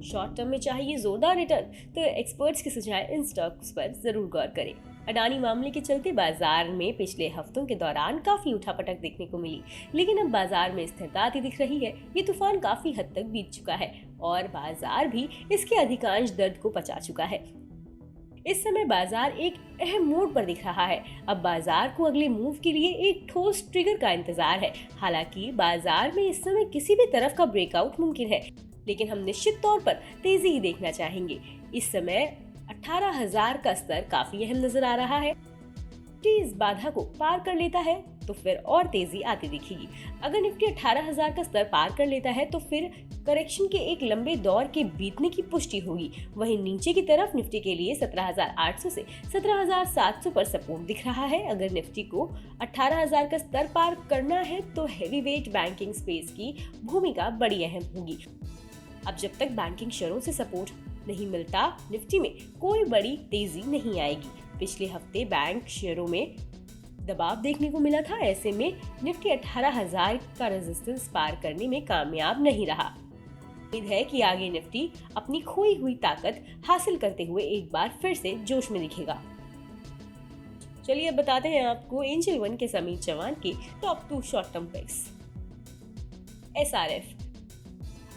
Short term में चाहिए जोरदार रिटर्न तो एक्सपर्ट्स के सुझाव इन स्टॉक्स पर जरूर गौर करें। अडानी मामले के चलते बाजार में पिछले हफ्तों के दौरान काफी उठापटक देखने को मिली, लेकिन अब बाजार में स्थिरता आती दिख रही है। ये तूफान काफी हद तक बीत चुका है और बाजार भी इसके अधिकांश दर्द को पचा चुका है। इस समय बाजार एक अहम मोड़ पर दिख रहा है। अब बाजार को अगले मूव के लिए एक ठोस ट्रिगर का इंतजार है। हालांकि बाजार में इस समय किसी भी तरफ का ब्रेकआउट मुमकिन है, लेकिन हम निश्चित तौर पर तेजी ही देखना चाहेंगे। इस समय 18,000 का स्तर काफी अहम नजर आ रहा है। निफ्टी इस बाधा को पार कर लेता है तो फिर और तेजी आती दिखेगी। अगर निफ्टी 18,000 का स्तर पार कर लेता है तो फिर करेक्शन के एक लंबे दौर के बीतने की पुष्टि होगी। वहीं नीचे की तरफ निफ्टी के लिए 17,800 से 17,700 पर सपोर्ट दिख रहा है। अगर निफ्टी को 18,000 का स्तर पार करना है तो हैवीवेट बैंकिंग स्पेस की भूमिका बड़ी अहम होगी। अब जब तक बैंकिंग शेयरों से सपोर्ट नहीं मिलता, निफ्टी में कोई बड़ी तेजी नहीं आएगी। पिछले हफ्ते बैंक शेयरों में दबाव देखने को मिला था। ऐसे में निफ्टी 18,000 का रेजिस्टेंस पार करने में कामयाब नहीं रहा। उम्मीद है कि आगे निफ्टी अपनी खोई हुई ताकत हासिल करते हुए एक बार फिर से जोश में दिखेगा। चलिए अब बताते हैं आपको एंजल वन के समीर चौहान की top 2 short term picks. SRF।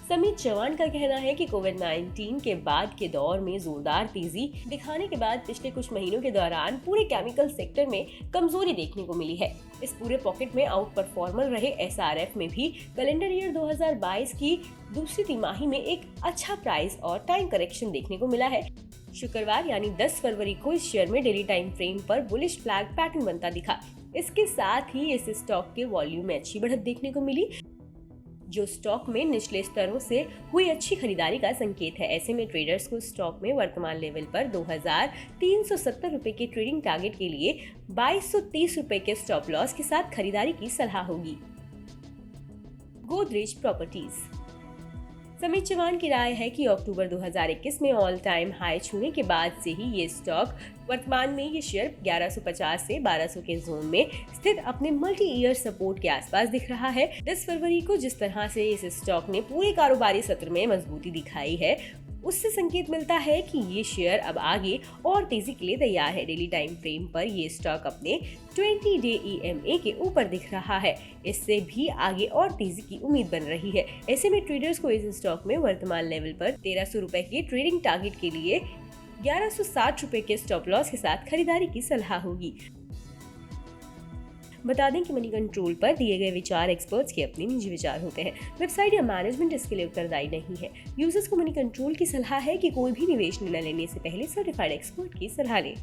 Sameer Chauhan का कहना है कि कोविड-19 के बाद के दौर में जोरदार तेजी दिखाने के बाद पिछले कुछ महीनों के दौरान पूरे केमिकल सेक्टर में कमजोरी देखने को मिली है। इस पूरे पॉकेट में आउट परफॉर्मर रहे SRF में भी कैलेंडर ईयर 2022 की दूसरी तिमाही में एक अच्छा प्राइस और टाइम करेक्शन देखने को मिला है। शुक्रवार यानी 10 फरवरी को इस शेयर में डेली टाइम फ्रेम पर बुलिश फ्लैग पैटर्न बनता दिखा। इसके साथ ही इस स्टॉक के वॉल्यूम में अच्छी बढ़त देखने को मिली, जो स्टॉक में निचले स्तरों से हुई अच्छी खरीदारी का संकेत है। ऐसे में ट्रेडर्स को स्टॉक में वर्तमान लेवल पर 2,370 रुपए के ट्रेडिंग टारगेट के लिए 2,230 रुपए के स्टॉप लॉस के साथ खरीदारी की सलाह होगी। गोदरेज प्रॉपर्टीज। समीर चौहान की राय है कि अक्टूबर 2021 में ऑल टाइम हाई छूने के बाद से ही ये स्टॉक वर्तमान में ये शेयर 1150 से 1200 के जोन में स्थित अपने मल्टी ईयर सपोर्ट के आसपास दिख रहा है। 10 फरवरी को जिस तरह से इस स्टॉक ने पूरे कारोबारी सत्र में मजबूती दिखाई है, उससे संकेत मिलता है कि ये शेयर अब आगे और तेजी के लिए तैयार है। डेली टाइम फ्रेम पर ये स्टॉक अपने 20 डे EMA के ऊपर दिख रहा है। इससे भी आगे और तेजी की उम्मीद बन रही है। ऐसे में ट्रेडर्स को इस स्टॉक में वर्तमान लेवल पर 1,300 रुपए के ट्रेडिंग टारगेट के लिए 1,160 रुपए के स्टॉप लॉस के साथ खरीदारी की सलाह होगी। बता दें कि मनी कंट्रोल पर दिए गए विचार एक्सपर्ट्स के अपने निजी विचार होते हैं। वेबसाइट या मैनेजमेंट इसके लिए उत्तरदायी नहीं है। यूजर्स को मनी कंट्रोल की सलाह है कि कोई भी निवेश निर्णय लेने से पहले सर्टिफाइड एक्सपर्ट की सलाह लें।